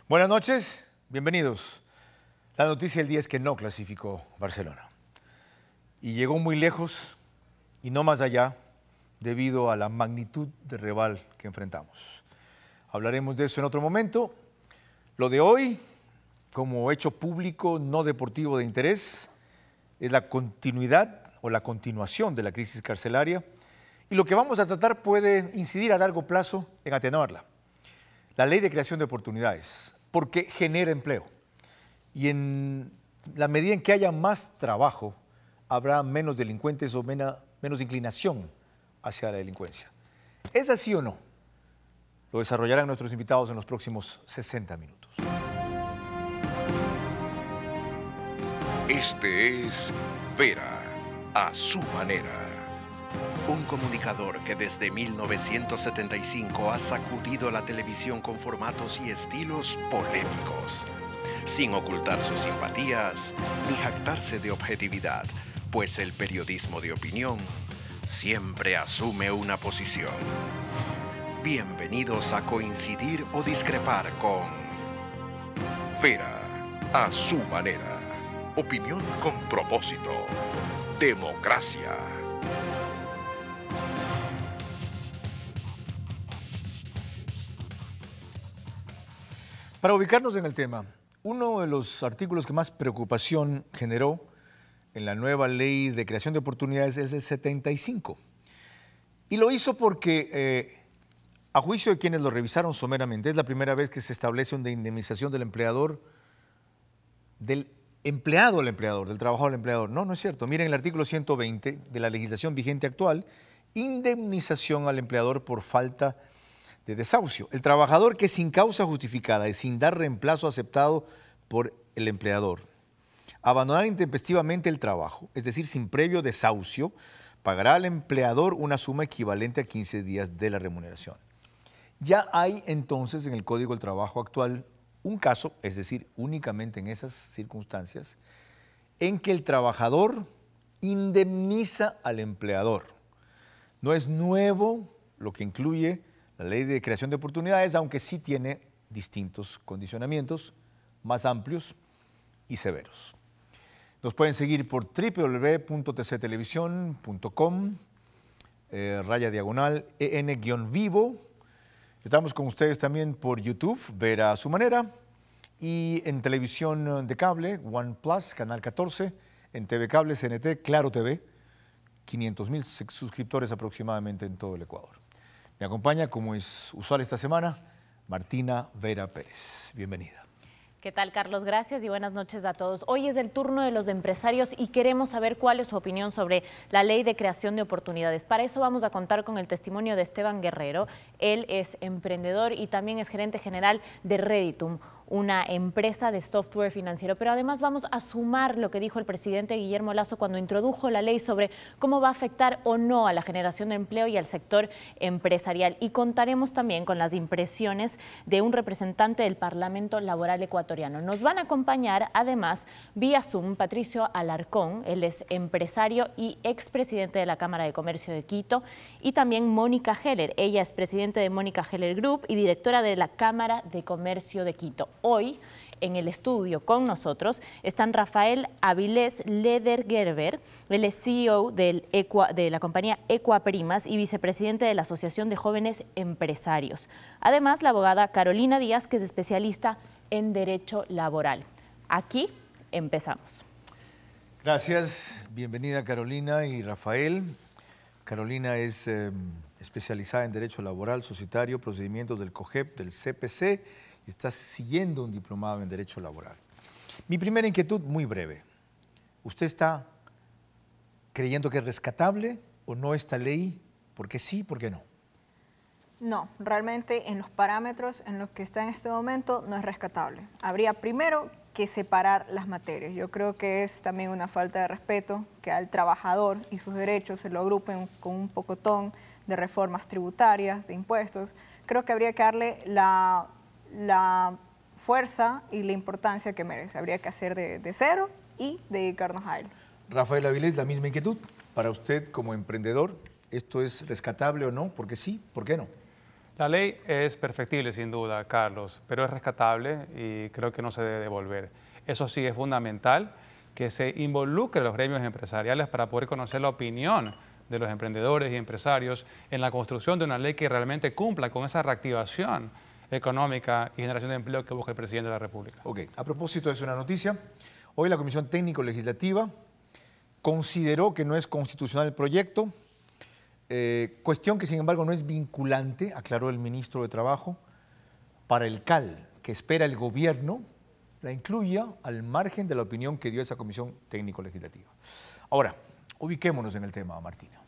Buenas noches, bienvenidos. La noticia del día es que no clasificó Barcelona. Y llegó muy lejos y no más allá debido a la magnitud de rival que enfrentamos. Hablaremos de eso en otro momento. Lo de hoy, como hecho público no deportivo de interés, es la continuidad o la continuación de la crisis carcelaria y lo que vamos a tratar puede incidir a largo plazo en atenuarla. La ley de creación de oportunidades, porque genera empleo. Y en la medida en que haya más trabajo, habrá menos delincuentes o menos inclinación hacia la delincuencia. ¿Es así o no? Lo desarrollarán nuestros invitados en los próximos 60 minutos. Este es Vera, a su manera. Un comunicador que desde 1975 ha sacudido la televisión con formatos y estilos polémicos, sin ocultar sus simpatías ni jactarse de objetividad, pues el periodismo de opinión siempre asume una posición. Bienvenidos a coincidir o discrepar con Vera, a su manera. Opinión con propósito. Democracia. Para ubicarnos en el tema, uno de los artículos que más preocupación generó en la nueva ley de creación de oportunidades es el 75. Y lo hizo porque, a juicio de quienes lo revisaron someramente, es la primera vez que se establece una indemnización del empleador, del empleado al empleador, del trabajador al empleador. No, no es cierto. Miren el artículo 120 de la legislación vigente actual, indemnización al empleador por falta de desahucio. El trabajador que sin causa justificada y sin dar reemplazo aceptado por el empleador abandonar intempestivamente el trabajo, es decir, sin previo desahucio, pagará al empleador una suma equivalente a 15 días de la remuneración. Ya hay entonces en el Código del Trabajo actual un caso, es decir, únicamente en esas circunstancias, en que el trabajador indemniza al empleador. No es nuevo lo que incluye la ley de creación de oportunidades, aunque sí tiene distintos condicionamientos más amplios y severos. Nos pueden seguir por www.tctelevisión.com, /en-vivo. Estamos con ustedes también por YouTube, Vera a su manera, y en televisión de cable, One Plus, Canal 14, en TV Cable, CNT, Claro TV, 500,000 suscriptores aproximadamente en todo el Ecuador. Me acompaña, como es usual esta semana, Martina Vera Pérez. Bienvenida. ¿Qué tal, Carlos? Gracias y buenas noches a todos. Hoy es el turno de los empresarios y queremos saber cuál es su opinión sobre la ley de creación de oportunidades. Para eso vamos a contar con el testimonio de Esteban Guerrero. Él es emprendedor y también es gerente general de Reditum, una empresa de software financiero. Pero además vamos a sumar lo que dijo el presidente Guillermo Lasso cuando introdujo la ley sobre cómo va a afectar o no a la generación de empleo y al sector empresarial. Y contaremos también con las impresiones de un representante del Parlamento Laboral Ecuatoriano. Nos van a acompañar además vía Zoom Patricio Alarcón, él es empresario y expresidente de la Cámara de Comercio de Quito, y también Mónica Heller. Ella es presidente de Mónica Heller Group y directora de la Cámara de Comercio de Quito. Hoy, en el estudio con nosotros, están Rafael Avilés Ledergerber, él es CEO de la compañía Ecuaprimas y vicepresidente de la Asociación de Jóvenes Empresarios. Además, la abogada Carolina Díaz, que es especialista en Derecho Laboral. Aquí empezamos. Gracias, bienvenida Carolina y Rafael. Carolina es especializada en Derecho Laboral, Societario, Procedimientos del COGEP, del CPC, y está siguiendo un diplomado en Derecho Laboral. Mi primera inquietud, muy breve. ¿Usted está creyendo que es rescatable o no esta ley? ¿Por qué sí, por qué no? No, realmente en los parámetros en los que está en este momento no es rescatable. Habría primero que separar las materias. Yo creo que es también una falta de respeto que al trabajador y sus derechos se lo agrupen con un pocotón de reformas tributarias, de impuestos. Creo que habría que darle la fuerza y la importancia que merece. Habría que hacer de cero y dedicarnos a él. Rafael Avilés, la misma inquietud. Para usted como emprendedor, ¿esto es rescatable o no? ¿Por qué sí? ¿Por qué no? La ley es perfectible sin duda, Carlos, pero es rescatable y creo que no se debe devolver. Eso sí, es fundamental que se involucre a los gremios empresariales para poder conocer la opinión de los emprendedores y empresarios en la construcción de una ley que realmente cumpla con esa reactivación económica y generación de empleo que busca el presidente de la República. Ok, a propósito de una noticia, hoy la Comisión Técnico-Legislativa consideró que no es constitucional el proyecto, cuestión que sin embargo no es vinculante, aclaró el ministro de Trabajo, para el CAL, que espera el gobierno la incluya al margen de la opinión que dio esa Comisión Técnico-Legislativa. Ahora, ubiquémonos en el tema, Martina.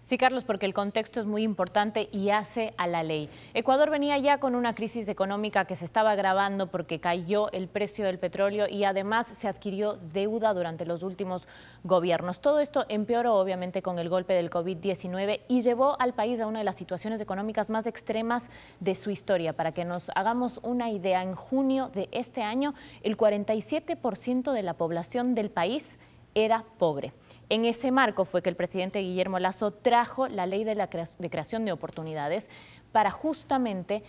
Sí, Carlos, porque el contexto es muy importante y hace a la ley. Ecuador venía ya con una crisis económica que se estaba agravando porque cayó el precio del petróleo y además se adquirió deuda durante los últimos gobiernos. Todo esto empeoró obviamente con el golpe del COVID-19 y llevó al país a una de las situaciones económicas más extremas de su historia. Para que nos hagamos una idea, en junio de este año, el 47% de la población del país era pobre. En ese marco fue que el presidente Guillermo Lasso trajo la ley de creación de oportunidades para justamente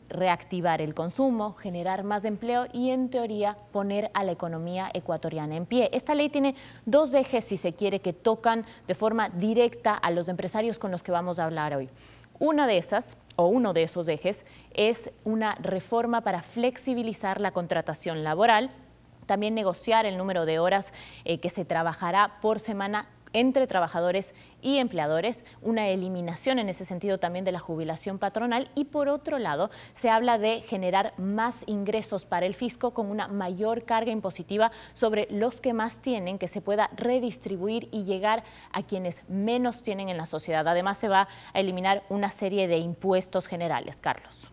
reactivar el consumo, generar más empleo y, en teoría, poner a la economía ecuatoriana en pie. Esta ley tiene dos ejes, si se quiere, que tocan de forma directa a los empresarios con los que vamos a hablar hoy. Una de esas, o uno de esos ejes, es una reforma para flexibilizar la contratación laboral, también negociar el número de horas que se trabajará por semana entre trabajadores y empleadores, una eliminación en ese sentido también de la jubilación patronal y, por otro lado, se habla de generar más ingresos para el fisco con una mayor carga impositiva sobre los que más tienen, que se pueda redistribuir y llegar a quienes menos tienen en la sociedad. Además, se va a eliminar una serie de impuestos generales. Carlos.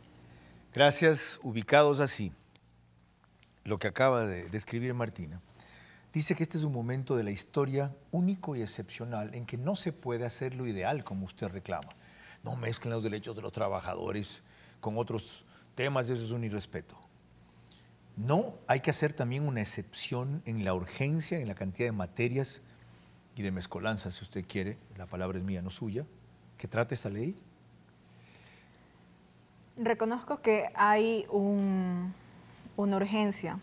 Gracias. Ubicados así, lo que acaba de describir Martina, dice que este es un momento de la historia único y excepcional en que no se puede hacer lo ideal como usted reclama. No mezclen los derechos de los trabajadores con otros temas, eso es un irrespeto. No, hay que hacer también una excepción en la urgencia, en la cantidad de materias y de mezcolanza, si usted quiere, la palabra es mía, no suya, que trate esta ley. Reconozco que hay una urgencia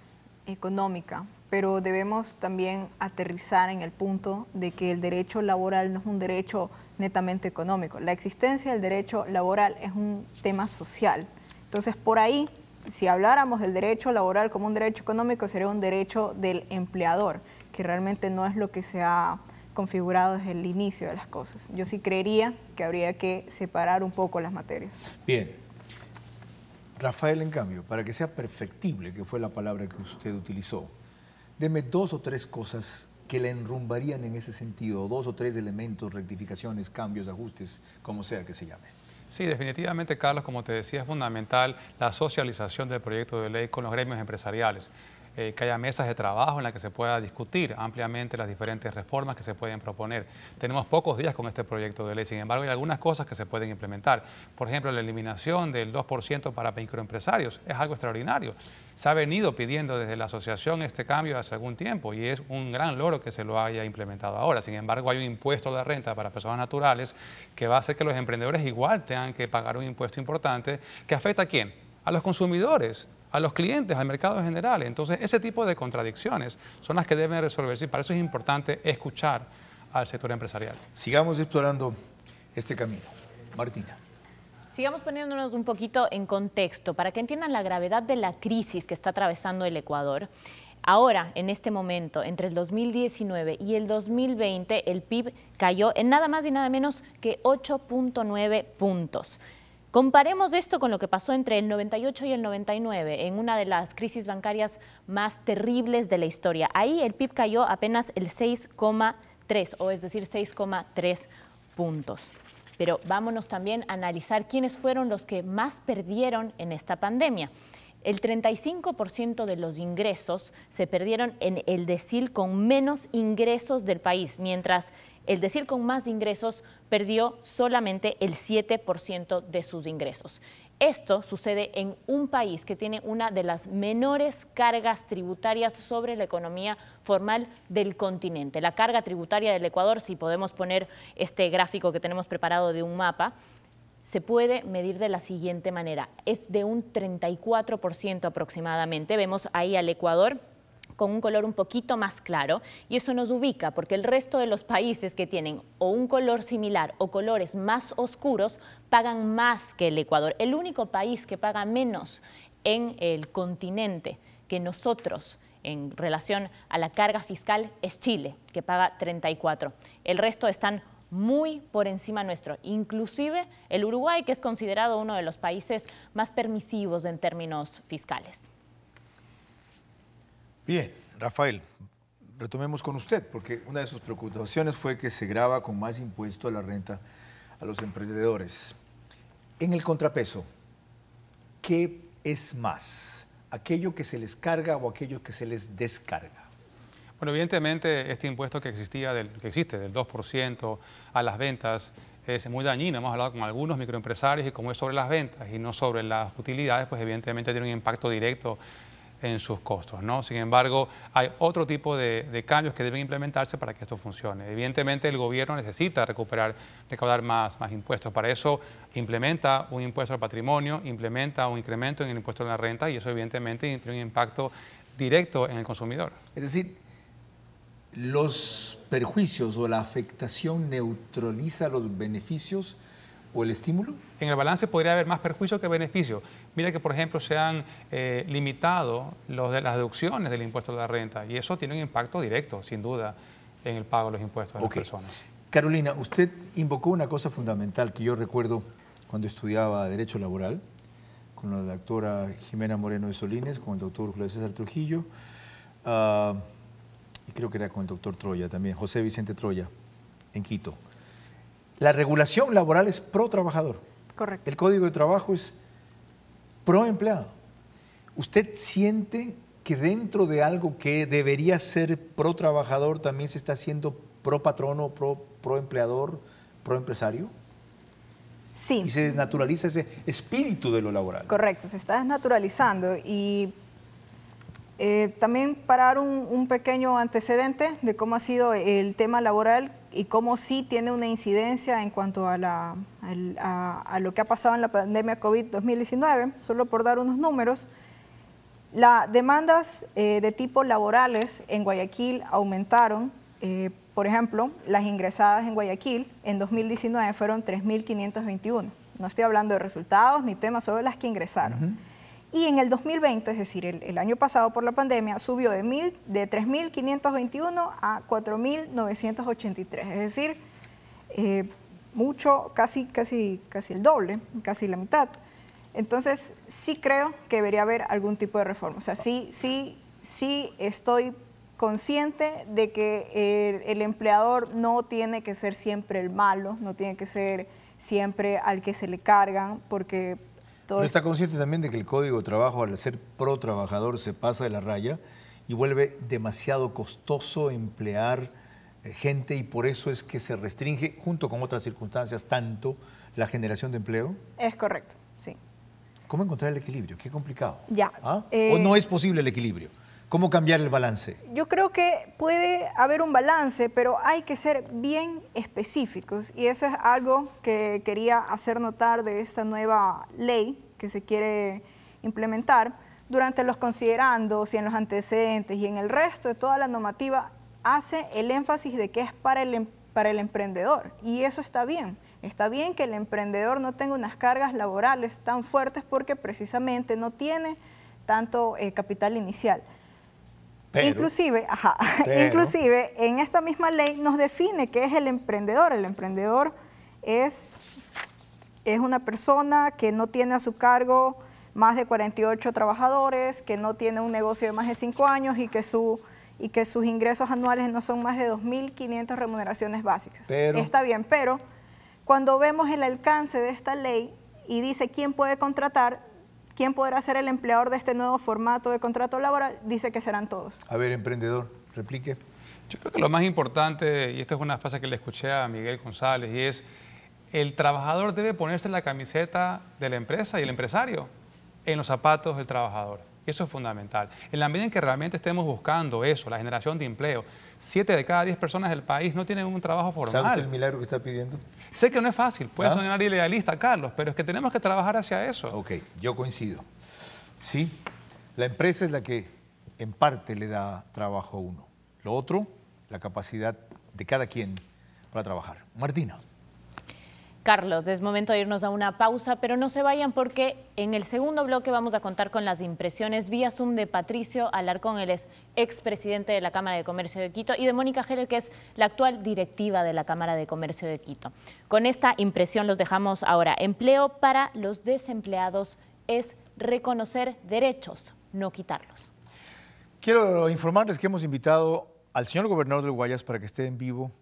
económica, pero debemos también aterrizar en el punto de que el derecho laboral no es un derecho netamente económico. La existencia del derecho laboral es un tema social. Entonces, por ahí, si habláramos del derecho laboral como un derecho económico, sería un derecho del empleador, que realmente no es lo que se ha configurado desde el inicio de las cosas. Yo sí creería que habría que separar un poco las materias. Bien. Rafael, en cambio, para que sea perfectible, que fue la palabra que usted utilizó, deme dos o tres cosas que le enrumbarían en ese sentido, dos o tres elementos, rectificaciones, cambios, ajustes, como sea que se llame. Sí, definitivamente, Carlos, como te decía, es fundamental la socialización del proyecto de ley con los gremios empresariales. Que haya mesas de trabajo en las que se pueda discutir ampliamente las diferentes reformas que se pueden proponer. Tenemos pocos días con este proyecto de ley, sin embargo hay algunas cosas que se pueden implementar. Por ejemplo, la eliminación del 2% para microempresarios es algo extraordinario. Se ha venido pidiendo desde la asociación este cambio hace algún tiempo y es un gran logro que se lo haya implementado ahora. Sin embargo, hay un impuesto de renta para personas naturales que va a hacer que los emprendedores igual tengan que pagar un impuesto importante que afecta ¿a quién? A los consumidores, a los clientes, al mercado en general. Entonces, ese tipo de contradicciones son las que deben resolverse y para eso es importante escuchar al sector empresarial. Sigamos explorando este camino. Martina. Sigamos poniéndonos un poquito en contexto para que entiendan la gravedad de la crisis que está atravesando el Ecuador. Ahora, en este momento, entre el 2019 y el 2020, el PIB cayó en nada más y nada menos que 8.9 puntos. Comparemos esto con lo que pasó entre el 98 y el 99, en una de las crisis bancarias más terribles de la historia. Ahí el PIB cayó apenas el 6,3, o es decir, 6,3 puntos. Pero vámonos también a analizar quiénes fueron los que más perdieron en esta pandemia. El 35% de los ingresos se perdieron en el decil con menos ingresos del país, mientras el decil con más ingresos perdió solamente el 7% de sus ingresos. Esto sucede en un país que tiene una de las menores cargas tributarias sobre la economía formal del continente. La carga tributaria del Ecuador, si podemos poner este gráfico que tenemos preparado de un mapa, se puede medir de la siguiente manera. Es de un 34% aproximadamente. Vemos ahí al Ecuador con un color un poquito más claro, y eso nos ubica porque el resto de los países que tienen o un color similar o colores más oscuros pagan más que el Ecuador. El único país que paga menos en el continente que nosotros en relación a la carga fiscal es Chile, que paga 34. El resto están muy por encima nuestro, inclusive el Uruguay, que es considerado uno de los países más permisivos en términos fiscales. Bien, Rafael, retomemos con usted, porque una de sus preocupaciones fue que se grava con más impuesto a la renta a los emprendedores. En el contrapeso, ¿qué es más? ¿Aquello que se les carga o aquello que se les descarga? Bueno, evidentemente este impuesto que existe del 2% a las ventas es muy dañino. Hemos hablado con algunos microempresarios y como es sobre las ventas y no sobre las utilidades, pues evidentemente tiene un impacto directo en sus costos, ¿no? Sin embargo, hay otro tipo de cambios que deben implementarse para que esto funcione. Evidentemente, el gobierno necesita recaudar más impuestos. Para eso implementa un impuesto al patrimonio, implementa un incremento en el impuesto a la renta y eso evidentemente tiene un impacto directo en el consumidor. Es decir, ¿los perjuicios o la afectación neutraliza los beneficios o el estímulo? En el balance podría haber más perjuicio que beneficio. Mira que, por ejemplo, se han limitado las deducciones del impuesto a la renta y eso tiene un impacto directo, sin duda, en el pago de los impuestos de las personas. Carolina, usted invocó una cosa fundamental que yo recuerdo cuando estudiaba Derecho Laboral, con la doctora Jimena Moreno de Solines, con el doctor Julio César Trujillo, y creo que era con el doctor Troya también, José Vicente Troya, en Quito. La regulación laboral es pro trabajador. Correcto. El Código de Trabajo es pro empleado. ¿Usted siente que dentro de algo que debería ser pro trabajador también se está haciendo pro patrono, pro empleador, pro empresario? Sí. Y se desnaturaliza ese espíritu de lo laboral. Correcto, se está desnaturalizando y también para dar un pequeño antecedente de cómo ha sido el tema laboral y cómo sí tiene una incidencia en cuanto a lo que ha pasado en la pandemia COVID-2019, solo por dar unos números, las demandas de tipo laborales en Guayaquil aumentaron. Por ejemplo, las ingresadas en Guayaquil en 2019 fueron 3.521. No estoy hablando de resultados ni temas, solo las que ingresaron. Y en el 2020, es decir, el año pasado por la pandemia, subió de 3.521 a 4.983. Es decir, mucho, casi el doble, casi la mitad. Entonces, sí creo que debería haber algún tipo de reforma. O sea, sí estoy consciente de que el empleador no tiene que ser siempre el malo, no tiene que ser siempre al que se le cargan, porque... Pero está consciente también de que el Código de Trabajo, al ser pro trabajador, se pasa de la raya y vuelve demasiado costoso emplear gente y por eso es que se restringe, junto con otras circunstancias, tanto la generación de empleo. Es correcto, sí. ¿Cómo encontrar el equilibrio? Qué complicado. Ya. ¿Ah? ¿O no es posible el equilibrio? ¿Cómo cambiar el balance? Yo creo que puede haber un balance, pero hay que ser bien específicos y eso es algo que quería hacer notar de esta nueva ley que se quiere implementar. Durante los considerandos y en los antecedentes y en el resto de toda la normativa hace el énfasis de que es para el emprendedor y eso está bien. Está bien que el emprendedor no tenga unas cargas laborales tan fuertes porque precisamente no tiene tanto capital inicial. Pero, inclusive en esta misma ley nos define qué es el emprendedor. El emprendedor es una persona que no tiene a su cargo más de 48 trabajadores, que no tiene un negocio de más de 5 años y que sus ingresos anuales no son más de 2.500 remuneraciones básicas. Está bien, pero cuando vemos el alcance de esta ley y dice quién puede contratar, ¿quién podrá ser el empleador de este nuevo formato de contrato laboral? Dice que serán todos. A ver, emprendedor, replique. Yo creo que lo más importante, y esto es una frase que le escuché a Miguel González, y es el trabajador debe ponerse la camiseta de la empresa y el empresario en los zapatos del trabajador. Eso es fundamental. En la medida en que realmente estemos buscando eso, la generación de empleo, 7 de cada 10 personas del país no tienen un trabajo formal. ¿Sabe usted el milagro que está pidiendo? Sé que no es fácil, puede sonar idealista, Carlos, pero es que tenemos que trabajar hacia eso. Ok, yo coincido. Sí, la empresa es la que en parte le da trabajo a uno. Lo otro, la capacidad de cada quien para trabajar. Martina. Carlos, es momento de irnos a una pausa, pero no se vayan porque en el segundo bloque vamos a contar con las impresiones vía Zoom de Patricio Alarcón, él es expresidente de la Cámara de Comercio de Quito, y de Mónica Heller, que es la actual directiva de la Cámara de Comercio de Quito. Con esta impresión los dejamos ahora. Empleo para los desempleados es reconocer derechos, no quitarlos. Quiero informarles que hemos invitado al señor gobernador del Guayas para que esté en vivo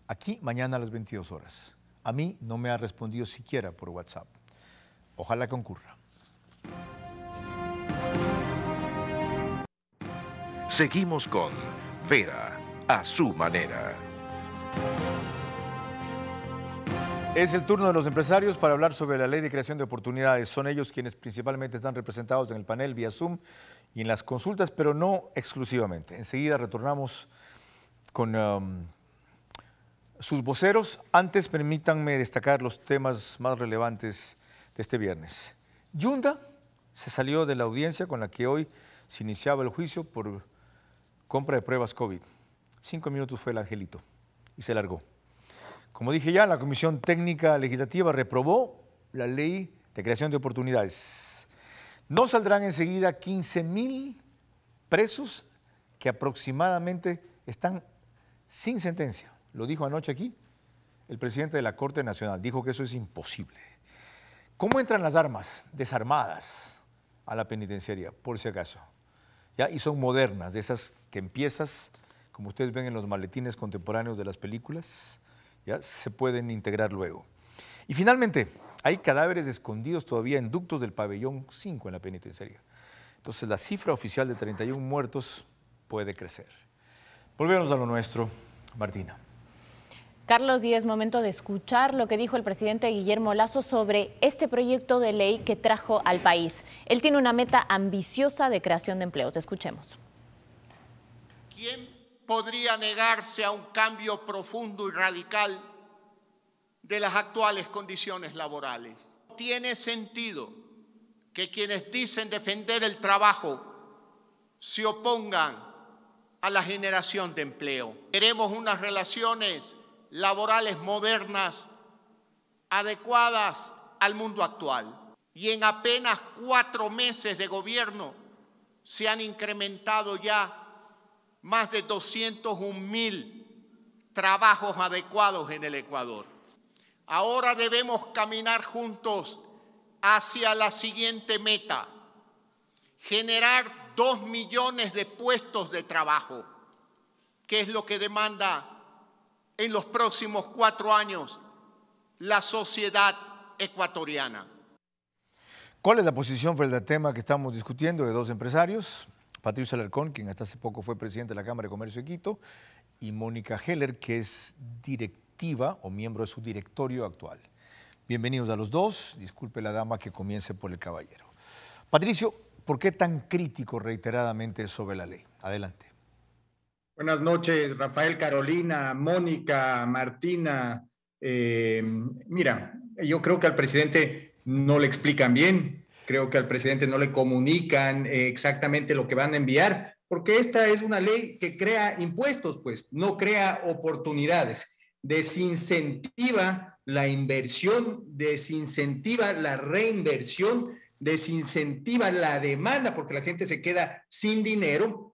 aquí mañana a las 22 horas. A mí no me ha respondido siquiera por WhatsApp. Ojalá concurra. Seguimos con Vera a su manera. Es el turno de los empresarios para hablar sobre la ley de creación de oportunidades. Son ellos quienes principalmente están representados en el panel vía Zoom y en las consultas, pero no exclusivamente. Enseguida retornamos con sus voceros. Antes, permítanme destacar los temas más relevantes de este viernes. Yunda se salió de la audiencia con la que hoy se iniciaba el juicio por compra de pruebas COVID. 5 minutos fue el angelito y se largó. Como dije ya, la Comisión Técnica Legislativa reprobó la ley de creación de oportunidades. No saldrán enseguida 15.000 presos que aproximadamente están sin sentencia. Lo dijo anoche aquí el presidente de la Corte Nacional. Dijo que eso es imposible. ¿Cómo entran las armas desarmadas a la penitenciaría? Por si acaso. ¿Ya? Y son modernas, de esas que empiezas, como ustedes ven en los maletines contemporáneos de las películas, ya se pueden integrar luego. Y finalmente, hay cadáveres escondidos todavía en ductos del pabellón 5 en la penitenciaría. Entonces la cifra oficial de 31 muertos puede crecer. Volvemos a lo nuestro. Martina. Carlos, y es momento de escuchar lo que dijo el presidente Guillermo Lasso sobre este proyecto de ley que trajo al país. Él tiene una meta ambiciosa de creación de empleos. Escuchemos. ¿Quién podría negarse a un cambio profundo y radical de las actuales condiciones laborales? Tiene sentido que quienes dicen defender el trabajo se opongan a la generación de empleo. Queremos unas relaciones laborales modernas, adecuadas al mundo actual. Y en apenas 4 meses de gobierno se han incrementado ya más de 201.000 trabajos adecuados en el Ecuador. Ahora debemos caminar juntos hacia la siguiente meta: generar 2 millones de puestos de trabajo, que es lo que demanda en los próximos 4 años la sociedad ecuatoriana. ¿Cuál es la posición frente al tema que estamos discutiendo de dos empresarios? Patricio Alarcón, quien hasta hace poco fue presidente de la Cámara de Comercio de Quito, y Mónica Heller, que es directiva o miembro de su directorio actual. Bienvenidos a los dos. Disculpe la dama que comience por el caballero. Patricio, ¿por qué tan crítico reiteradamente sobre la ley? Adelante. Buenas noches, Rafael, Carolina, Mónica, Martina. Mira, yo creo que al presidente no le explican bien, creo que al presidente no le comunican exactamente lo que van a enviar, porque esta es una ley que crea impuestos, pues, no crea oportunidades, desincentiva la inversión, desincentiva la reinversión, desincentiva la demanda, porque la gente se queda sin dinero.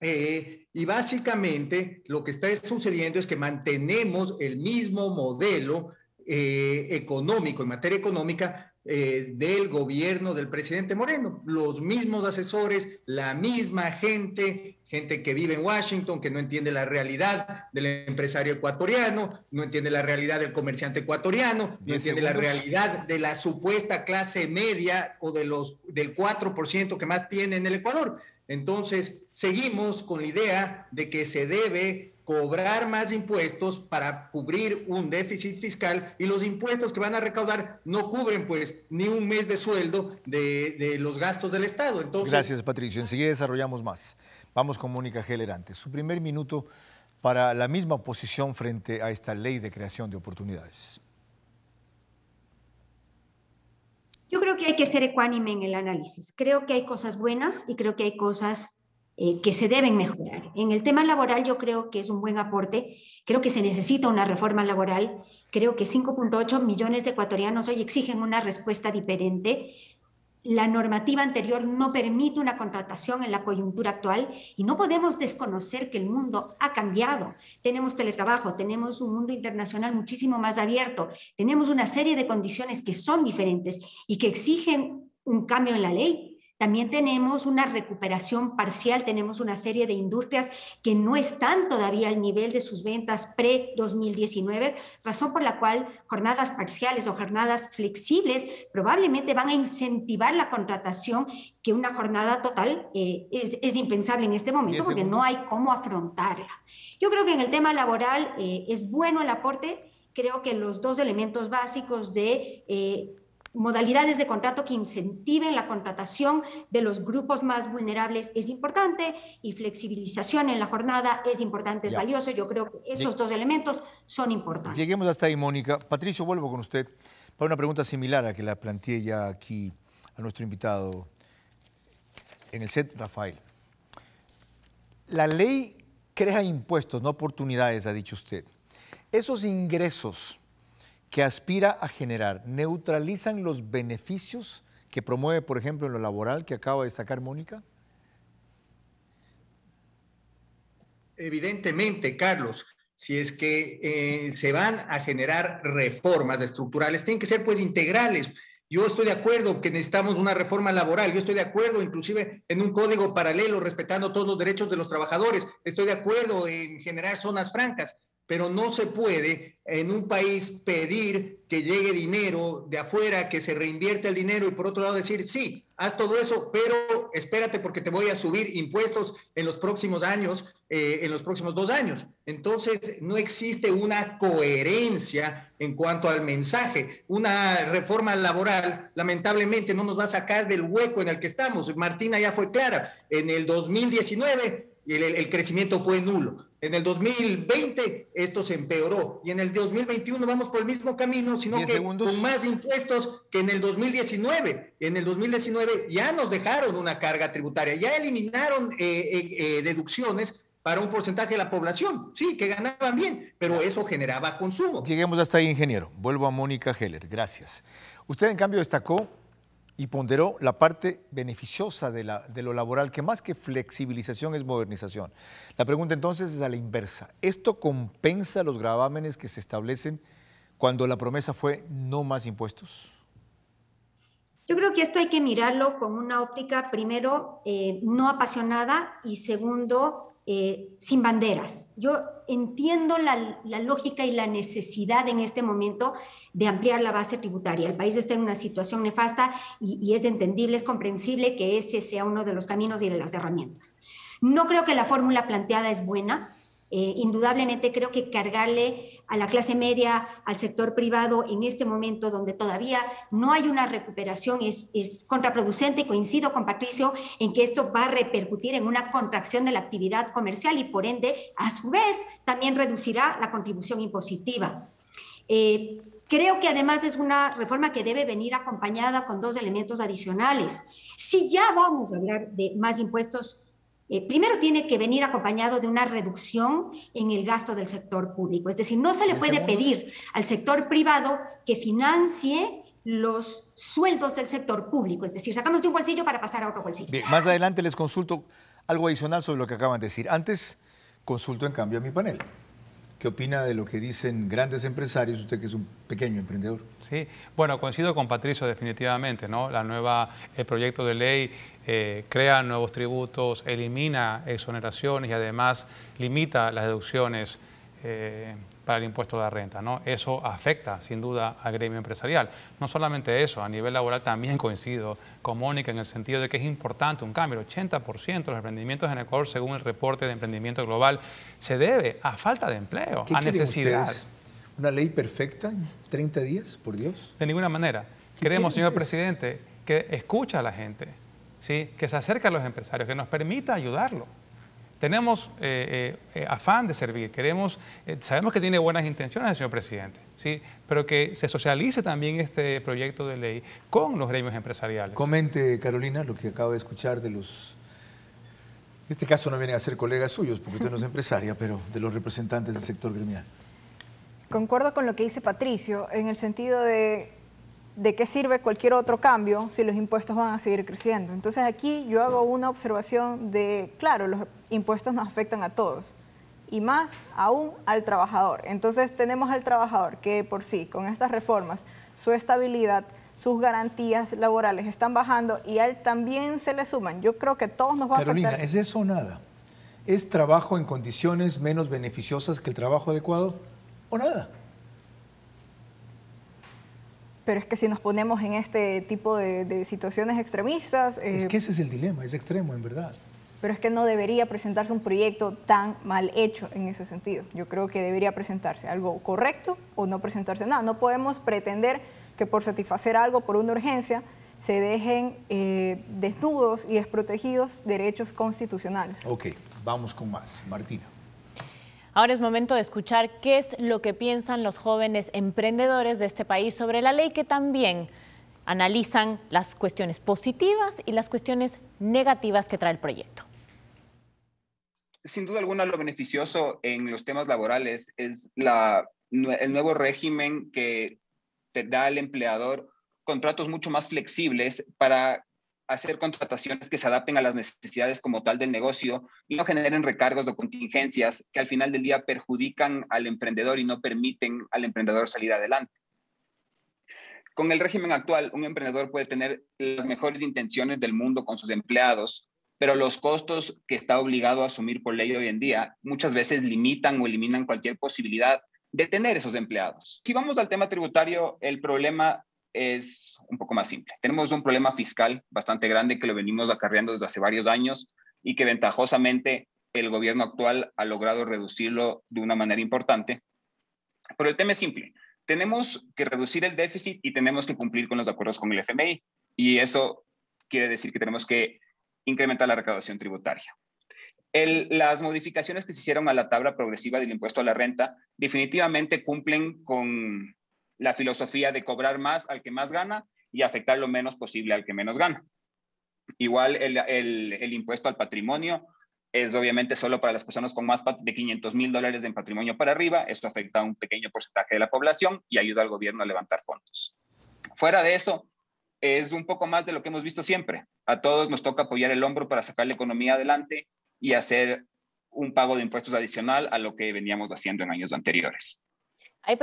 Y básicamente lo que está sucediendo es que mantenemos el mismo modelo económico, en materia económica, del gobierno del presidente Moreno. Los mismos asesores, la misma gente que vive en Washington, que no entiende la realidad del empresario ecuatoriano, no entiende la realidad del comerciante ecuatoriano, no entiende la realidad de la supuesta clase media o del 4% que más tiene en el Ecuador. Entonces, seguimos con la idea de que se debe cobrar más impuestos para cubrir un déficit fiscal, y los impuestos que van a recaudar no cubren pues ni un mes de sueldo de los gastos del Estado. Entonces... Gracias, Patricio. Enseguida desarrollamos más. Vamos con Mónica Heller antes. Su primer minuto para la misma posición frente a esta ley de creación de oportunidades. Yo creo que hay que ser ecuánime en el análisis. Creo que hay cosas buenas y creo que hay cosas que se deben mejorar. En el tema laboral yo creo que es un buen aporte, creo que se necesita una reforma laboral, creo que 5.8 millones de ecuatorianos hoy exigen una respuesta diferente. La normativa anterior no permite una contratación en la coyuntura actual y no podemos desconocer que el mundo ha cambiado. Tenemos teletrabajo, tenemos un mundo internacional muchísimo más abierto, tenemos una serie de condiciones que son diferentes y que exigen un cambio en la ley. También tenemos una recuperación parcial, tenemos una serie de industrias que no están todavía al nivel de sus ventas pre-2019, razón por la cual jornadas parciales o jornadas flexibles probablemente van a incentivar la contratación, que una jornada total es impensable en este momento porque no hay cómo afrontarla. Yo creo que en el tema laboral es bueno el aporte, creo que los dos elementos básicos de modalidades de contrato que incentiven la contratación de los grupos más vulnerables es importante, y flexibilización en la jornada es importante, es valioso. Yo creo que esos dos elementos son importantes. Lleguemos hasta ahí, Mónica. Patricio, vuelvo con usted para una pregunta similar a que la planteé ya aquí a nuestro invitado en el set, Rafael. La ley crea impuestos, no oportunidades, ha dicho usted. Esos ingresos que aspira a generar, ¿neutralizan los beneficios que promueve, por ejemplo, en lo laboral que acaba de destacar Mónica? Evidentemente, Carlos, si es que se van a generar reformas estructurales, tienen que ser pues integrales. Yo estoy de acuerdo que necesitamos una reforma laboral, yo estoy de acuerdo inclusive en un código paralelo respetando todos los derechos de los trabajadores, estoy de acuerdo en generar zonas francas, pero no se puede en un país pedir que llegue dinero de afuera, que se reinvierte el dinero, y por otro lado decir, sí, haz todo eso, pero espérate porque te voy a subir impuestos en los próximos años, en los próximos 2 años. Entonces, no existe una coherencia en cuanto al mensaje. Una reforma laboral, lamentablemente, no nos va a sacar del hueco en el que estamos. Martina ya fue clara, en el 2019 el crecimiento fue nulo. En el 2020 esto se empeoró y en el 2021 vamos por el mismo camino, sino que con más impuestos que en el 2019. En el 2019 ya nos dejaron una carga tributaria, ya eliminaron deducciones para un porcentaje de la población, sí, que ganaban bien, pero eso generaba consumo. Lleguemos hasta ahí, ingeniero. Vuelvo a Mónica Heller, gracias. Usted, en cambio, destacó y ponderó la parte beneficiosa de lo laboral, que más que flexibilización es modernización. La pregunta entonces es a la inversa. ¿Esto compensa los gravámenes que se establecen cuando la promesa fue no más impuestos? Yo creo que esto hay que mirarlo con una óptica, primero, no apasionada, y segundo, sin banderas. Yo entiendo la lógica y la necesidad en este momento de ampliar la base tributaria. El país está en una situación nefasta y es entendible, es comprensible que ese sea uno de los caminos y de las herramientas. No creo que la fórmula planteada es buena. Indudablemente creo que cargarle a la clase media, al sector privado en este momento donde todavía no hay una recuperación es contraproducente, y coincido con Patricio en que esto va a repercutir en una contracción de la actividad comercial y por ende a su vez también reducirá la contribución impositiva. Creo que además es una reforma que debe venir acompañada con 2 elementos adicionales. Si ya vamos a hablar de más impuestos, primero tiene que venir acompañado de una reducción en el gasto del sector público. Es decir, no se le puede pedir al sector privado que financie los sueldos del sector público. Es decir, sacamos de un bolsillo para pasar a otro bolsillo. Bien, más adelante les consulto algo adicional sobre lo que acaban de decir. Antes, consulto en cambio a mi panel. ¿Qué opina de lo que dicen grandes empresarios, usted que es un pequeño emprendedor? Sí, bueno, coincido con Patricio definitivamente, ¿no? El proyecto de ley crea nuevos tributos, elimina exoneraciones y además limita las deducciones para el impuesto de la renta, ¿no? Eso afecta sin duda al gremio empresarial. No solamente eso, a nivel laboral también coincido con Mónica en el sentido de que es importante un cambio. El 80% de los emprendimientos en Ecuador, según el reporte de emprendimiento global, se debe a falta de empleo, a necesidad. Ustedes? ¿Una ley perfecta en 30 días, por Dios? De ninguna manera. Queremos, señor presidente, que escuche a la gente, ¿sí? Que se acerque a los empresarios, que nos permita ayudarlo. Tenemos afán de servir, sabemos que tiene buenas intenciones el señor presidente, ¿sí? Pero que se socialice también este proyecto de ley con los gremios empresariales. Comente, Carolina, lo que acabo de escuchar de los... En este caso no vienen a ser colegas suyos, porque usted no es empresaria, pero de los representantes del sector gremial. Concuerdo con lo que dice Patricio, en el sentido de qué sirve cualquier otro cambio si los impuestos van a seguir creciendo. Entonces aquí yo hago una observación de, claro, los impuestos nos afectan a todos y más aún al trabajador. Entonces tenemos al trabajador que por sí, con estas reformas, su estabilidad, sus garantías laborales están bajando y a él también se le suman. Yo creo que todos nos va a afectar. Carolina, ¿es eso o nada? ¿Es trabajo en condiciones menos beneficiosas que el trabajo adecuado o nada? Pero es que si nos ponemos en este tipo de situaciones extremistas... es que ese es el dilema, es extremo en verdad. Pero es que no debería presentarse un proyecto tan mal hecho en ese sentido. Yo creo que debería presentarse algo correcto o no presentarse nada. No podemos pretender que por satisfacer algo, por una urgencia, se dejen desnudos y desprotegidos derechos constitucionales. Ok, vamos con más. Martina. Ahora es momento de escuchar qué es lo que piensan los jóvenes emprendedores de este país sobre la ley, que también analizan las cuestiones positivas y las cuestiones negativas que trae el proyecto. Sin duda alguna, lo beneficioso en los temas laborales es el nuevo régimen que te da al empleador contratos mucho más flexibles para hacer contrataciones que se adapten a las necesidades como tal del negocio y no generen recargos o contingencias que al final del día perjudican al emprendedor y no permiten al emprendedor salir adelante. Con el régimen actual, un emprendedor puede tener las mejores intenciones del mundo con sus empleados, pero los costos que está obligado a asumir por ley hoy en día muchas veces limitan o eliminan cualquier posibilidad de tener esos empleados. Si vamos al tema tributario, el problema es un poco más simple. Tenemos un problema fiscal bastante grande que lo venimos acarreando desde hace varios años y que ventajosamente el gobierno actual ha logrado reducirlo de una manera importante. Pero el tema es simple. Tenemos que reducir el déficit y tenemos que cumplir con los acuerdos con el FMI. Y eso quiere decir que tenemos que incrementar la recaudación tributaria. Las modificaciones que se hicieron a la tabla progresiva del impuesto a la renta definitivamente cumplen con la filosofía de cobrar más al que más gana y afectar lo menos posible al que menos gana. Igual el impuesto al patrimonio es obviamente solo para las personas con más de $500,000 en patrimonio para arriba. Esto afecta a un pequeño porcentaje de la población y ayuda al gobierno a levantar fondos. Fuera de eso, es un poco más de lo que hemos visto siempre. A todos nos toca apoyar el hombro para sacar la economía adelante y hacer un pago de impuestos adicional a lo que veníamos haciendo en años anteriores. ¿Hay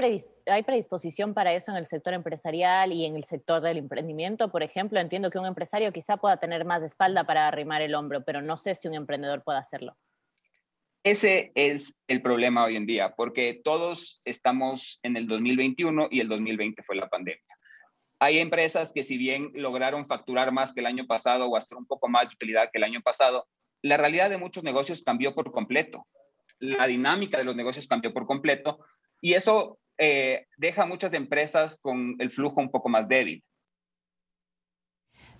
predisposición para eso en el sector empresarial y en el sector del emprendimiento? Por ejemplo, entiendo que un empresario quizá pueda tener más espalda para arrimar el hombro, pero no sé si un emprendedor puede hacerlo. Ese es el problema hoy en día, porque todos estamos en el 2021 y el 2020 fue la pandemia. Hay empresas que si bien lograron facturar más que el año pasado o hacer un poco más de utilidad que el año pasado, la realidad de muchos negocios cambió por completo. La dinámica de los negocios cambió por completo. Y eso deja a muchas empresas con el flujo un poco más débil.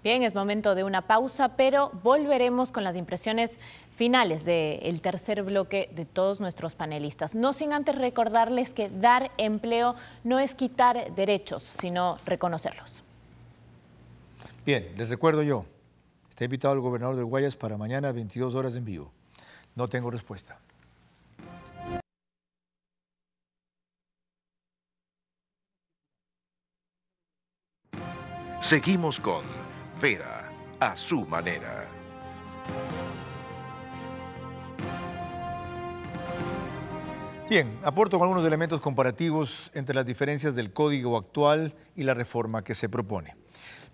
Bien, es momento de una pausa, pero volveremos con las impresiones finales del tercer bloque de todos nuestros panelistas. No sin antes recordarles que dar empleo no es quitar derechos, sino reconocerlos. Bien, les recuerdo yo, está invitado el gobernador del Guayas para mañana 22 horas en vivo. No tengo respuesta. Seguimos con Vera a su manera. Bien, aporto con algunos elementos comparativos entre las diferencias del código actual y la reforma que se propone.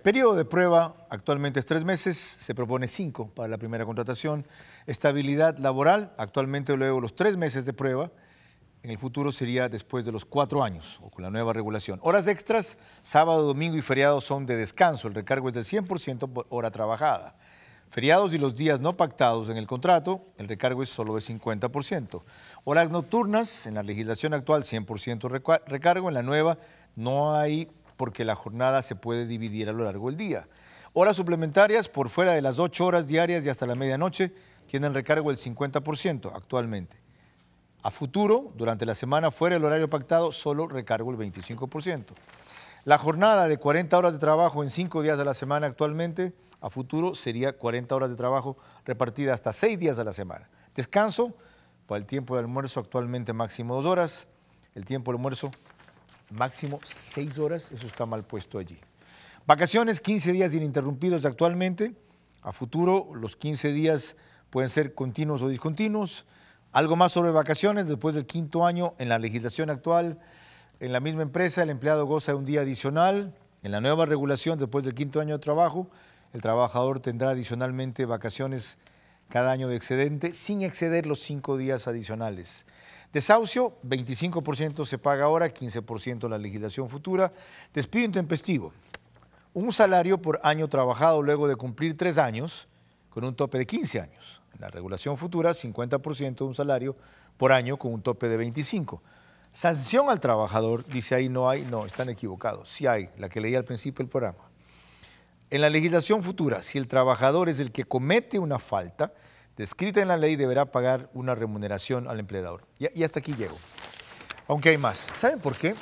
Periodo de prueba actualmente es 3 meses, se propone 5 para la primera contratación. Estabilidad laboral, actualmente luego los 3 meses de prueba, En el futuro sería después de los 4 años o con la nueva regulación. Horas extras, sábado, domingo y feriados son de descanso. El recargo es del 100% por hora trabajada. Feriados y los días no pactados en el contrato, el recargo es solo de 50%. Horas nocturnas, en la legislación actual 100% recargo, en la nueva no hay porque la jornada se puede dividir a lo largo del día. Horas suplementarias por fuera de las 8 horas diarias y hasta la medianoche tienen recargo del 50% actualmente. A futuro, durante la semana fuera del horario pactado, solo recargo el 25%. La jornada de 40 horas de trabajo en 5 días a la semana actualmente, a futuro sería 40 horas de trabajo repartidas hasta 6 días a la semana. Descanso, para el tiempo de almuerzo actualmente máximo 2 horas, el tiempo de almuerzo máximo 6 horas, eso está mal puesto allí. Vacaciones, 15 días ininterrumpidos actualmente, a futuro los 15 días pueden ser continuos o discontinuos. Algo más sobre vacaciones, después del 5º año en la legislación actual, en la misma empresa el empleado goza de un día adicional. En la nueva regulación, después del 5º año de trabajo, el trabajador tendrá adicionalmente vacaciones cada año de excedente, sin exceder los 5 días adicionales. Desahucio, 25% se paga ahora, 15% la legislación futura. Despido intempestivo, un salario por año trabajado luego de cumplir 3 años, con un tope de 15 años. En la regulación futura, 50% de un salario por año con un tope de 25. Sanción al trabajador, dice ahí no hay, no, están equivocados, sí hay, la que leí al principio del programa. En la legislación futura, si el trabajador es el que comete una falta, descrita en la ley, deberá pagar una remuneración al empleador. Y hasta aquí llego. Aunque hay más. ¿Saben por qué?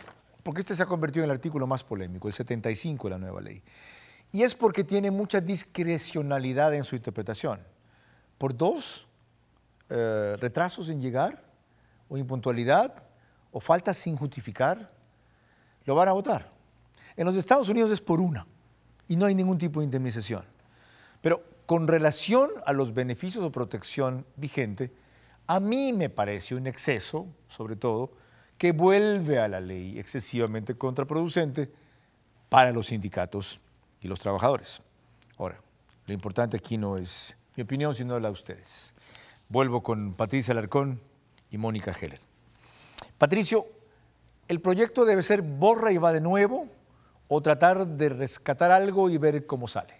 Porque este se ha convertido en el artículo más polémico, el 75 de la nueva ley. Y es porque tiene mucha discrecionalidad en su interpretación. Por 2 retrasos en llegar, o impuntualidad, o faltas sin justificar, lo van a votar. En los Estados Unidos es por 1 y no hay ningún tipo de indemnización. Pero con relación a los beneficios o protección vigente, a mí me parece un exceso, sobre todo, que vuelve a la ley excesivamente contraproducente para los sindicatos y los trabajadores. Ahora, lo importante aquí no es mi opinión, sino la de ustedes. Vuelvo con Patricia Alarcón y Mónica Heller. Patricio, ¿el proyecto debe ser borra y va de nuevo o tratar de rescatar algo y ver cómo sale?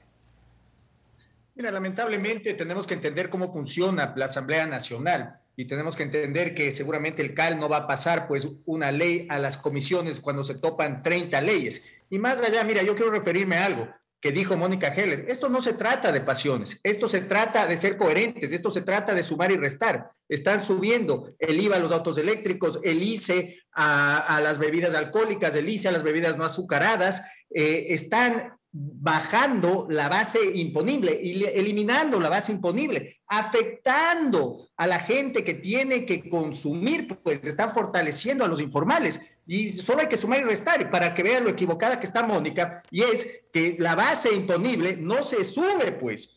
Mira, lamentablemente tenemos que entender cómo funciona la Asamblea Nacional y tenemos que entender que seguramente el CAL no va a pasar pues una ley a las comisiones cuando se topan 30 leyes. Y más allá, mira, yo quiero referirme a algo que dijo Mónica Heller. Esto no se trata de pasiones, esto se trata de ser coherentes, esto se trata de sumar y restar. Están subiendo el IVA a los autos eléctricos, el ICE a las bebidas alcohólicas, el ICE a las bebidas no azucaradas, están bajando la base imponible y eliminando la base imponible, afectando a la gente que tiene que consumir, pues están fortaleciendo a los informales. Y solo hay que sumar y restar para que vean lo equivocada que está Mónica, y es que la base imponible no se sube, pues,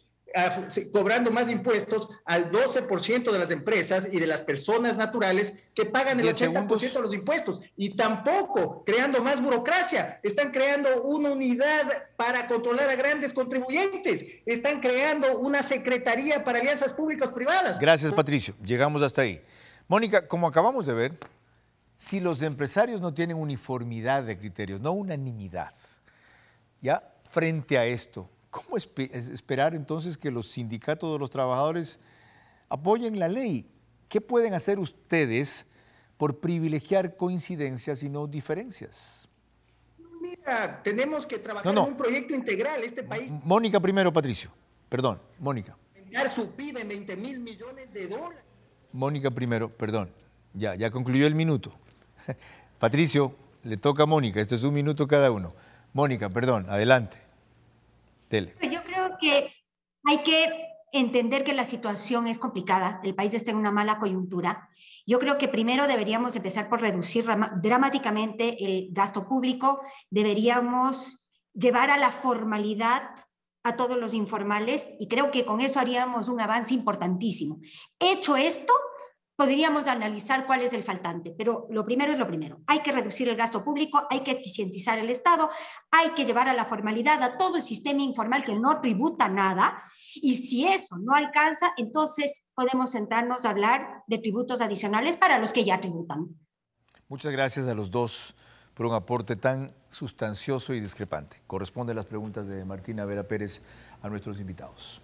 cobrando más impuestos al 12% de las empresas y de las personas naturales que pagan el 80% de los impuestos, y tampoco creando más burocracia. Están creando una unidad para controlar a grandes contribuyentes, están creando una secretaría para alianzas públicas-privadas. Gracias, Patricio. Llegamos hasta ahí. Mónica, como acabamos de ver, si los empresarios no tienen uniformidad de criterios, no unanimidad, ya frente a esto, ¿cómo esperar entonces que los sindicatos de los trabajadores apoyen la ley? ¿Qué pueden hacer ustedes por privilegiar coincidencias y no diferencias? Mira, tenemos que trabajar en un proyecto integral. Este país... Mónica primero, Patricio. Perdón, Mónica. Su PIB en 20.000 millones de dólares. Mónica primero, perdón. Ya concluyó el minuto. Patricio, le toca a Mónica. Esto es 1 minuto cada uno. Mónica, perdón, adelante. Dele. Yo creo que hay que entender que la situación es complicada. El país está en una mala coyuntura. Yo creo que primero deberíamos empezar por reducir dramáticamente el gasto público. Deberíamos llevar a la formalidad a todos los informales y creo que con eso haríamos un avance importantísimo. Hecho esto, podríamos analizar cuál es el faltante, pero lo primero es lo primero. Hay que reducir el gasto público, hay que eficientizar el Estado, hay que llevar a la formalidad a todo el sistema informal que no tributa nada, y si eso no alcanza, entonces podemos sentarnos a hablar de tributos adicionales para los que ya tributan. Muchas gracias a los dos por un aporte tan sustancioso y discrepante. Corresponden las preguntas de Martina Vera Pérez a nuestros invitados.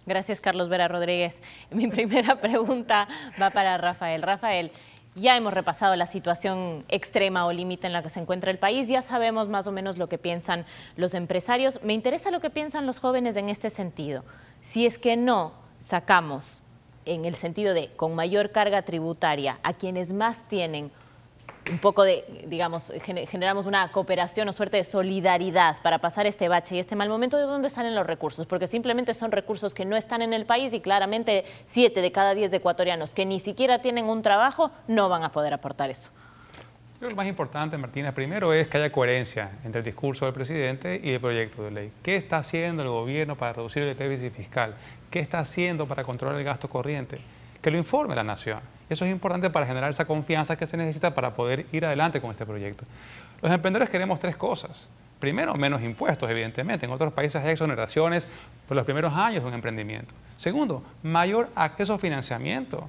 Gracias, Carlos Vera Rodríguez. Mi primera pregunta va para Rafael. Rafael, ya hemos repasado la situación extrema o límite en la que se encuentra el país. Ya sabemos más o menos lo que piensan los empresarios. Me interesa lo que piensan los jóvenes en este sentido. Si es que no sacamos, en el sentido de con mayor carga tributaria, a quienes más tienen, un poco de, digamos, generamos una cooperación o suerte de solidaridad para pasar este bache y este mal momento, ¿de dónde salen los recursos? Porque simplemente son recursos que no están en el país y claramente 7 de cada 10 ecuatorianos que ni siquiera tienen un trabajo no van a poder aportar eso. Yo creo que lo más importante, Martina, primero es que haya coherencia entre el discurso del presidente y el proyecto de ley. ¿Qué está haciendo el gobierno para reducir el déficit fiscal? ¿Qué está haciendo para controlar el gasto corriente? Que lo informe la nación. Eso es importante para generar esa confianza que se necesita para poder ir adelante con este proyecto. Los emprendedores queremos 3 cosas. Primero, menos impuestos, evidentemente. En otros países hay exoneraciones por los primeros años de un emprendimiento. Segundo, mayor acceso a financiamiento.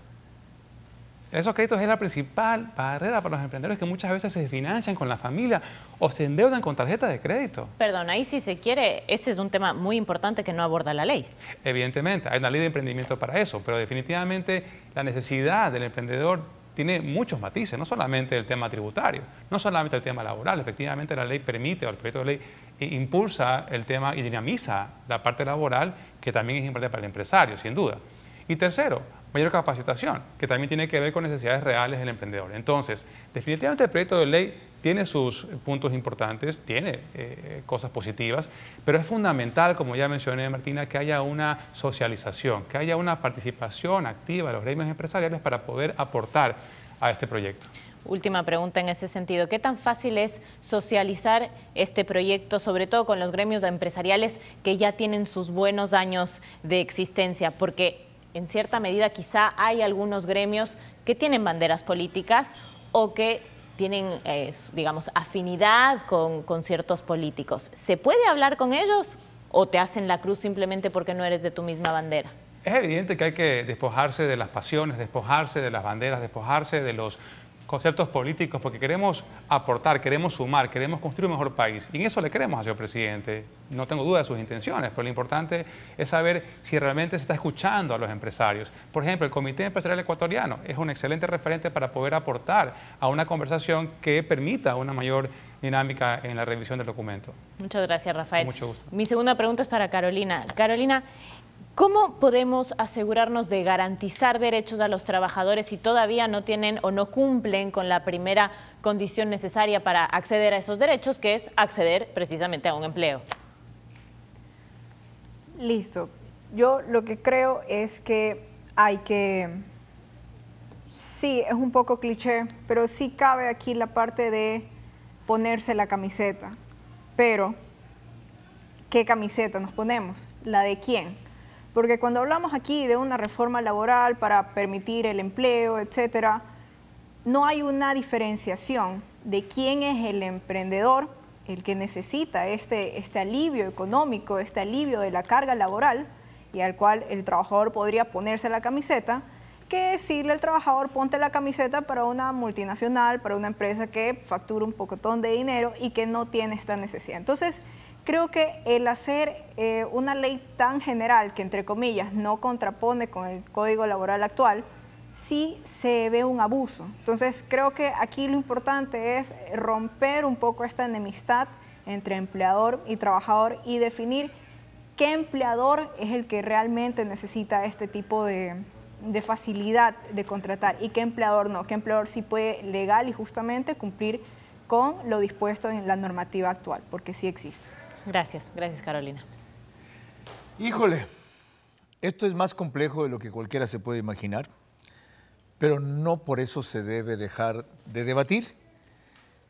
Esos créditos es la principal barrera para los emprendedores que muchas veces se financian con la familia o se endeudan con tarjeta de crédito. Perdón, ahí si se quiere, ese es un tema muy importante que no aborda la ley. Evidentemente, hay una ley de emprendimiento para eso, pero definitivamente la necesidad del emprendedor tiene muchos matices, no solamente el tema tributario, no solamente el tema laboral. Efectivamente, la ley permite, o el proyecto de ley impulsa el tema y dinamiza la parte laboral, que también es importante para el empresario, sin duda. Y tercero, mayor capacitación, que también tiene que ver con necesidades reales del emprendedor. Entonces, definitivamente el proyecto de ley tiene sus puntos importantes, tiene cosas positivas, pero es fundamental, como ya mencioné, Martina, que haya una socialización, que haya una participación activa de los gremios empresariales para poder aportar a este proyecto. Última pregunta en ese sentido. ¿Qué tan fácil es socializar este proyecto, sobre todo con los gremios empresariales que ya tienen sus buenos años de existencia? Porque en cierta medida quizá hay algunos gremios que tienen banderas políticas o que tienen, digamos, afinidad con ciertos políticos. ¿Se puede hablar con ellos o te hacen la cruz simplemente porque no eres de tu misma bandera? Es evidente que hay que despojarse de las pasiones, despojarse de las banderas, despojarse de los conceptos políticos, porque queremos aportar, queremos sumar, queremos construir un mejor país. Y en eso le queremos al señor presidente. No tengo duda de sus intenciones, pero lo importante es saber si realmente se está escuchando a los empresarios. Por ejemplo, el Comité Empresarial Ecuatoriano es un excelente referente para poder aportar a una conversación que permita una mayor dinámica en la revisión del documento. Muchas gracias, Rafael. Con mucho gusto. Mi segunda pregunta es para Carolina. Carolina, ¿cómo podemos asegurarnos de garantizar derechos a los trabajadores si todavía no tienen o no cumplen con la primera condición necesaria para acceder a esos derechos, que es acceder precisamente a un empleo? Listo. Yo lo que creo es que hay que, sí, es un poco cliché, pero sí cabe aquí la parte de ponerse la camiseta. Pero, ¿qué camiseta nos ponemos? ¿La de quién? Porque cuando hablamos aquí de una reforma laboral para permitir el empleo, etcétera, no hay una diferenciación de quién es el emprendedor, el que necesita este alivio económico, este alivio de la carga laboral, y al cual el trabajador podría ponerse la camiseta, que decirle al trabajador ponte la camiseta para una multinacional, para una empresa que factura un pocotón de dinero y que no tiene esta necesidad. Entonces, creo que el hacer una ley tan general que, entre comillas, no contrapone con el Código Laboral actual, sí se ve un abuso. Entonces, creo que aquí lo importante es romper un poco esta enemistad entre empleador y trabajador y definir qué empleador es el que realmente necesita este tipo de facilidad de contratar y qué empleador no, qué empleador sí puede legal y justamente cumplir con lo dispuesto en la normativa actual, porque sí existe. Gracias, gracias Carolina. Híjole, esto es más complejo de lo que cualquiera se puede imaginar, pero no por eso se debe dejar de debatir,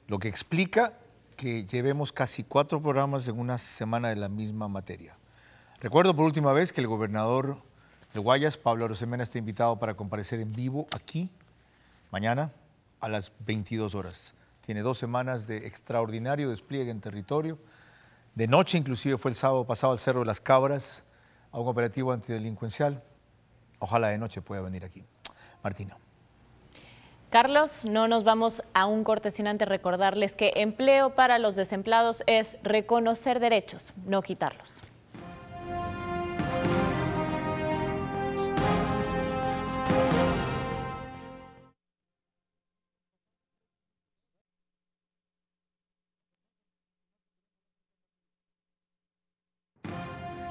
lo que explica que llevemos casi 4 programas en una semana de la misma materia. Recuerdo por última vez que el gobernador de Guayas, Pablo Arosemena, está invitado para comparecer en vivo aquí, mañana, a las 22 horas. Tiene 2 semanas de extraordinario despliegue en territorio. De noche, inclusive, fue el sábado pasado al Cerro de las Cabras, a un operativo antidelincuencial. Ojalá de noche pueda venir aquí. Martina. Carlos, no nos vamos a un corte sin antes recordarles que empleo para los desempleados es reconocer derechos, no quitarlos.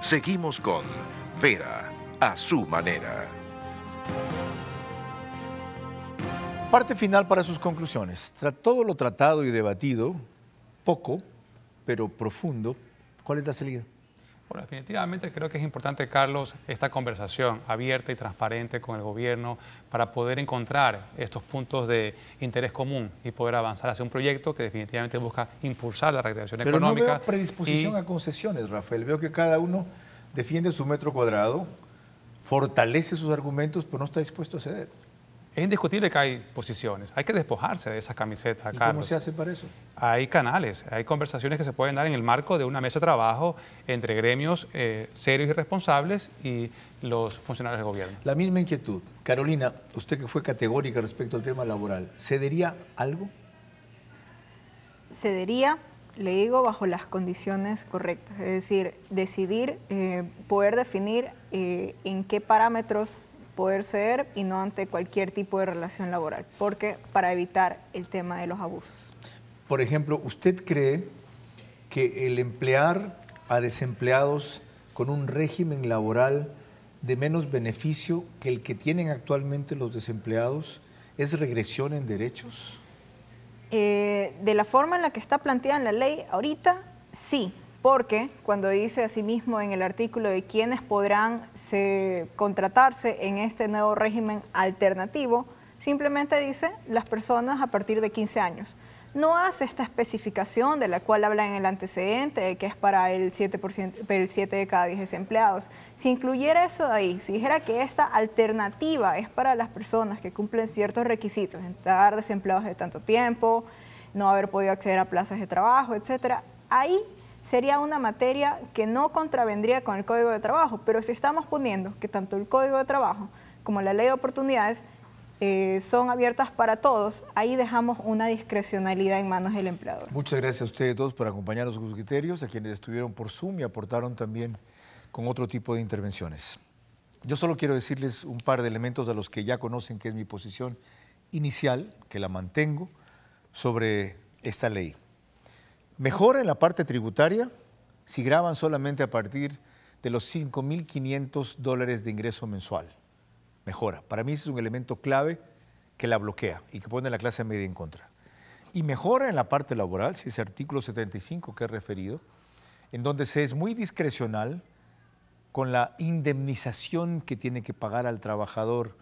Seguimos con Vera a su manera. Parte final para sus conclusiones. Tras todo lo tratado y debatido, poco, pero profundo, ¿cuál es la salida? Bueno, definitivamente creo que es importante, Carlos, esta conversación abierta y transparente con el gobierno para poder encontrar estos puntos de interés común y poder avanzar hacia un proyecto que definitivamente busca impulsar la reactivación económica. Pero no veo predisposición a concesiones, Rafael. Veo que cada uno defiende su metro cuadrado, fortalece sus argumentos, pero no está dispuesto a ceder. Es indiscutible que hay posiciones, hay que despojarse de esa camiseta, ¿Y Carlos. cómo se hace para eso? Hay canales, hay conversaciones que se pueden dar en el marco de una mesa de trabajo entre gremios serios y responsables y los funcionarios del gobierno. La misma inquietud. Carolina, usted que fue categórica respecto al tema laboral, ¿cedería algo? Cedería, le digo, bajo las condiciones correctas. Es decir, decidir, poder definir en qué parámetros poder ceder y no ante cualquier tipo de relación laboral, porque para evitar el tema de los abusos. Por ejemplo, ¿usted cree que el emplear a desempleados con un régimen laboral de menos beneficio que el que tienen actualmente los desempleados es regresión en derechos? De la forma en la que está planteada en la ley ahorita, sí. Porque cuando dice asimismo en el artículo de quiénes podrán contratarse en este nuevo régimen alternativo, simplemente dice las personas a partir de 15 años. No hace esta especificación de la cual habla en el antecedente, de que es para el 7 de cada 10 desempleados. Si incluyera eso de ahí, si dijera que esta alternativa es para las personas que cumplen ciertos requisitos, estar desempleados de tanto tiempo, no haber podido acceder a plazas de trabajo, etcétera, ahí sería una materia que no contravendría con el Código de Trabajo, pero si estamos poniendo que tanto el Código de Trabajo como la Ley de Oportunidades son abiertas para todos, ahí dejamos una discrecionalidad en manos del empleador. Muchas gracias a ustedes dos por acompañarnos con sus criterios, a quienes estuvieron por Zoom y aportaron también con otro tipo de intervenciones. Yo solo quiero decirles un par de elementos a los que ya conocen, que es mi posición inicial, que la mantengo, sobre esta ley. Mejora en la parte tributaria si graban solamente a partir de los $5.500 de ingreso mensual. Mejora. Para mí ese es un elemento clave que la bloquea y que pone a la clase media en contra. Y mejora en la parte laboral, si ese artículo 75 que he referido, en donde se es muy discrecional con la indemnización que tiene que pagar al trabajador,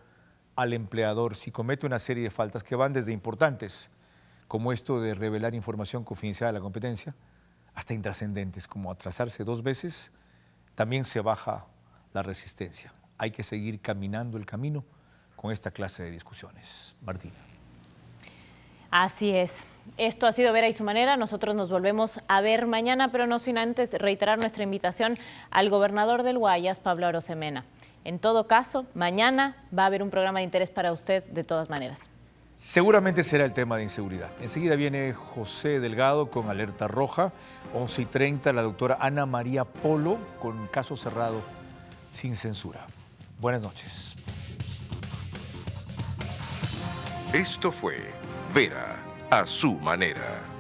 al empleador, si comete una serie de faltas que van desde importantes, como esto de revelar información confidencial de la competencia, hasta intrascendentes, como atrasarse 2 veces, también se baja la resistencia. Hay que seguir caminando el camino con esta clase de discusiones. Martina. Así es. Esto ha sido Vera y su manera. Nosotros nos volvemos a ver mañana, pero no sin antes reiterar nuestra invitación al gobernador del Guayas, Pablo Arosemena. En todo caso, mañana va a haber un programa de interés para usted de todas maneras. Seguramente será el tema de inseguridad. Enseguida viene José Delgado con Alerta Roja, 11:30 la doctora Ana María Polo con Caso Cerrado sin censura. Buenas noches. Esto fue Vera a su manera.